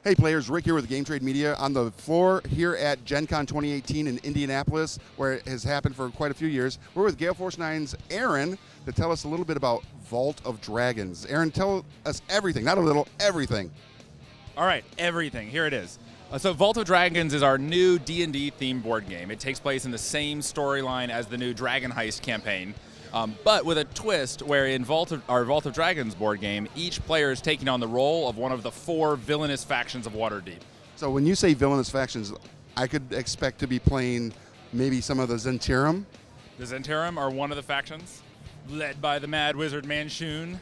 Hey players, Rick here with Game Trade Media on the floor here at GenCon 2018 in Indianapolis, where it has happened for quite a few years. We're with Gale Force Nine's Aaron to tell us a little bit about Vault of Dragons. Aaron, tell us everything, not a little, everything. All right, everything. Here it is. So Vault of Dragons is our new D&D themed board game. It takes place in the same storyline as the new Dragon Heist campaign, but with a twist where in our Vault of Dragons board game, each player is taking on the role of one of the 4 villainous factions of Waterdeep. So when you say villainous factions, I could expect to be playing maybe some of the Zentirum. The Zentirum are one of the factions, led by the Mad Wizard Manshoon.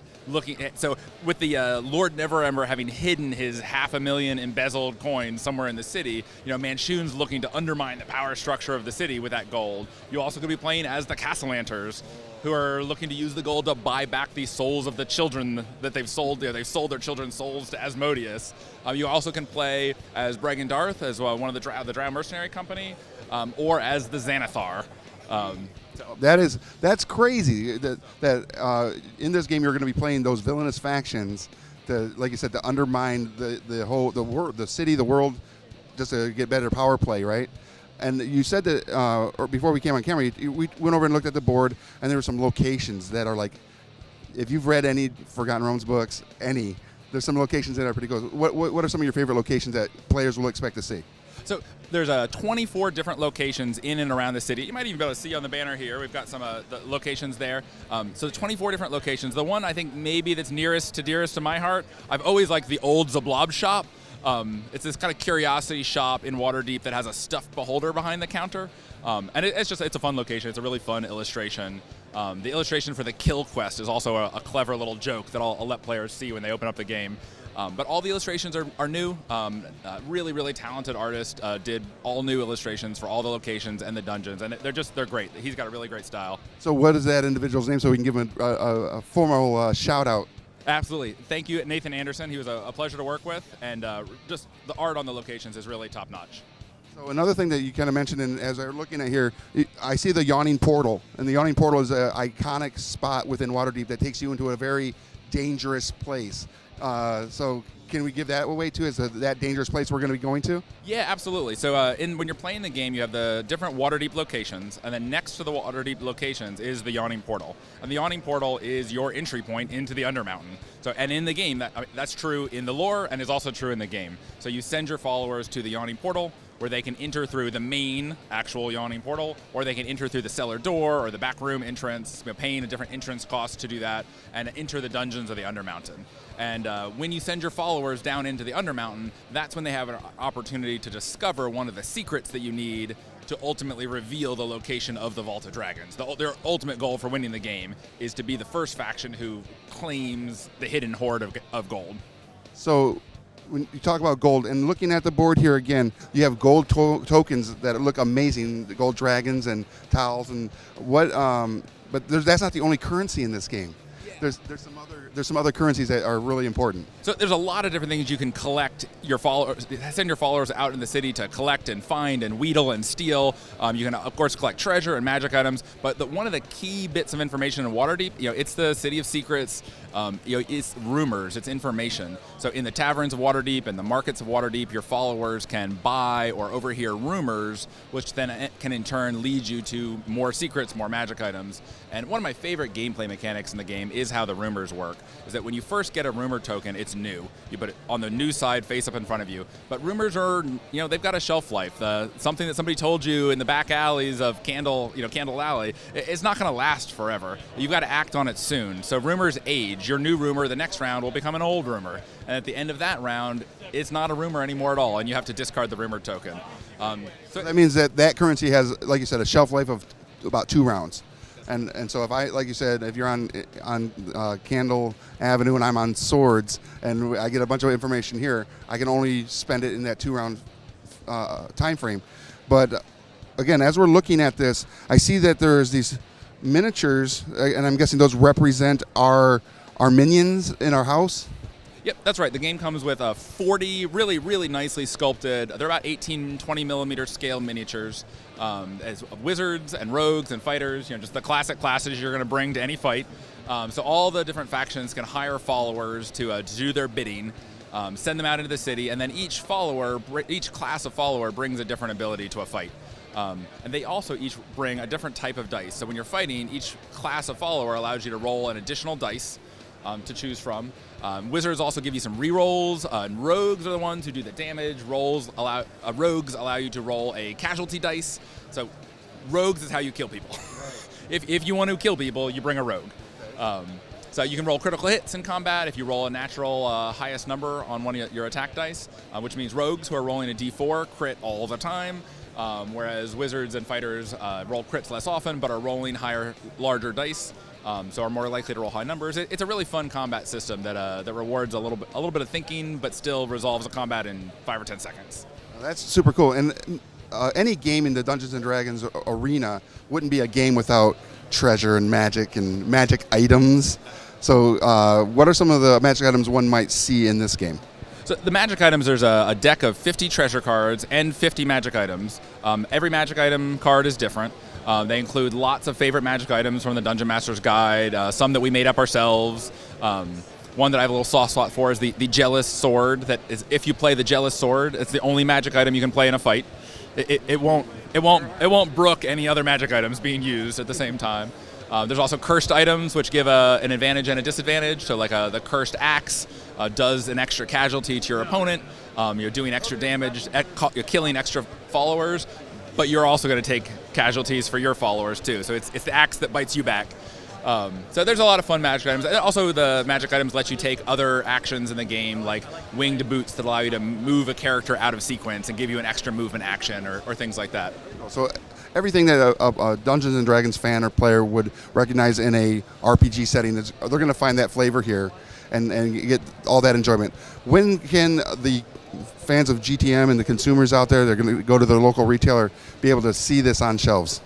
So with the Lord Neverember having hidden his 500,000 embezzled coins somewhere in the city, Manshoon's looking to undermine the power structure of the city with that gold. You also could be playing as the Castellanters, who are looking to use the gold to buy back the souls of the children that they've sold. They've sold their children's souls to Asmodeus. You also can play as Bregan Darth, as one of the Drow Mercenary Company, or as the Xanathar. That's crazy. That in this game you're going to be playing those villainous factions, like you said, to undermine the city, the world, just to get better power play, right? And you said that, or before we came on camera, we went over and looked at the board, and there were some locations that are like, if you've read any Forgotten Realms books, there's some locations that are pretty cool. What are some of your favorite locations that players will expect to see? So there's 24 different locations in and around the city. You might even be able to see on the banner here. We've got some the locations there. So 24 different locations. The one I think maybe that's nearest to dearest to my heart, I've always liked the old Zablob shop. It's this kind of curiosity shop in Waterdeep that has a stuffed beholder behind the counter. And it's a fun location. It's a really fun illustration. The illustration for the kill quest is also a clever little joke that I'll let players see when they open up the game. But all the illustrations are new. Really, really talented artist did all new illustrations for all the locations and the dungeons, and they're great. He's got a really great style. So what is that individual's name so we can give him a formal shout out? Absolutely. Thank you, Nathan Anderson. He was a pleasure to work with, and just the art on the locations is really top notch. So another thing that you kind of mentioned, and as I'm looking at here, I see the Yawning Portal, and the Yawning Portal is an iconic spot within Waterdeep that takes you into a very dangerous place. So can we give that away too? Is that dangerous place we're going to be going to? Yeah, absolutely. So when you're playing the game, you have the different Waterdeep locations, and then next to the Waterdeep locations is the Yawning Portal. And the Yawning Portal is your entry point into the Undermountain. So, and in the game, that's true in the lore and is also true in the game. So you send your followers to the Yawning Portal, where they can enter through the main actual Yawning Portal, or they can enter through the cellar door or the back room entrance, paying a different entrance cost to do that, and enter the dungeons of the Undermountain. And when you send your followers down into the Undermountain, that's when they have an opportunity to discover one of the secrets that you need to ultimately reveal the location of the Vault of Dragons. Their ultimate goal for winning the game is to be the first faction who claims the hidden hoard of gold. So when you talk about gold, and looking at the board here again, you have gold tokens that look amazing, the gold dragons and tiles, and what. But that's not the only currency in this game. There's some other currencies that are really important. So there's a lot of different things you can collect. Send your followers out in the city to collect and find and wheedle and steal. You can of course collect treasure and magic items. But one of the key bits of information in Waterdeep, it's the city of secrets. It's rumors, it's information. So in the taverns of Waterdeep and the markets of Waterdeep, your followers can buy or overhear rumors, which then can in turn lead you to more secrets, more magic items. And one of my favorite gameplay mechanics in the game is how the rumors work. Is that when you first get a rumor token, it's new. You put it on the new side, face up in front of you. But rumors are, they've got a shelf life. Something that somebody told you in the back alleys of Candle Alley, it's not going to last forever. You've got to act on it soon. So rumors age. Your new rumor, the next round, will become an old rumor. And at the end of that round, it's not a rumor anymore at all, and you have to discard the rumor token. So that means that currency has, like you said, a shelf life of about 2 rounds. And so if like you said, if you're on Candle Avenue and I'm on Swords and I get a bunch of information here, I can only spend it in that 2-round time frame. But again, as we're looking at this, I see that there's these miniatures, and I'm guessing those represent our minions in our house. Yep, that's right. The game comes with 40 really, really nicely sculpted, they're about 18, 20 millimeter scale miniatures, as wizards and rogues and fighters, just the classic classes you're going to bring to any fight. So all the different factions can hire followers to do their bidding. send them out into the city, and then each class of follower brings a different ability to a fight. And they also each bring a different type of dice. So when you're fighting, each class of follower allows you to roll an additional dice to choose from. Wizards also give you some rerolls, and rogues are the ones who do the damage. Rogues allow you to roll a casualty dice. So rogues is how you kill people. If you want to kill people, you bring a rogue. So you can roll critical hits in combat if you roll a natural highest number on one of your attack dice, which means rogues who are rolling a d4 crit all the time, whereas wizards and fighters roll crits less often but are rolling larger dice. So are more likely to roll high numbers. It's a really fun combat system that rewards a little bit of thinking, but still resolves a combat in 5 or 10 seconds. That's super cool. And any game in the Dungeons and Dragons arena wouldn't be a game without treasure and magic items. So, what are some of the magic items one might see in this game? So the magic items, there's a deck of 50 treasure cards and 50 magic items. Every magic item card is different. They include lots of favorite magic items from the Dungeon Master's Guide, some that we made up ourselves. One that I have a little soft spot for is the Jealous Sword. That is, if you play the Jealous Sword, it's the only magic item you can play in a fight. It won't brook any other magic items being used at the same time. There's also cursed items, which give an advantage and a disadvantage. So like the cursed axe does an extra casualty to your opponent. You're doing extra damage, you're killing extra followers, but you're also going to take casualties for your followers too. So it's the axe that bites you back. So there's a lot of fun magic items. And also the magic items let you take other actions in the game, like winged boots that allow you to move a character out of sequence and give you an extra movement action or things like that. So everything that a Dungeons and Dragons fan or player would recognize in a RPG setting, they're going to find that flavor here and get all that enjoyment. When can the fans of GTM and the consumers out there, they're going to go to their local retailer, be able to see this on shelves?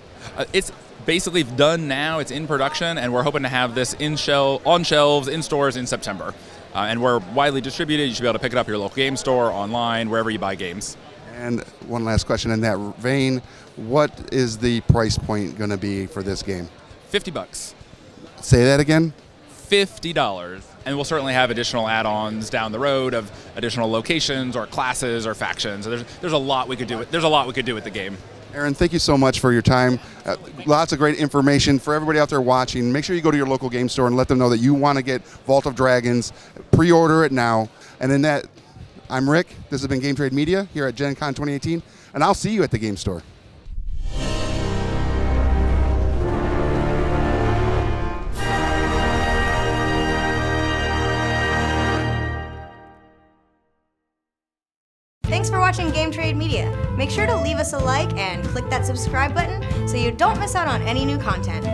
It's basically done now. It's in production, and we're hoping to have this on shelves in stores in September. And we're widely distributed. You should be able to pick it up at your local game store, online, wherever you buy games. And one last question in that vein, what is the price point going to be for this game? $50. Say that again? $50. And we'll certainly have additional add-ons down the road of additional locations or classes or factions. So there's a lot we could do with the game. Aaron, thank you so much for your time. Lots of great information for everybody out there watching. Make sure you go to your local game store and let them know that you want to get Vault of Dragons. Pre-order it now. And in that, I'm Rick. This has been Game Trade Media here at GenCon 2018, and I'll see you at the game store. Thanks for watching Game Trade Media. Make sure to leave us a like and click that subscribe button so you don't miss out on any new content.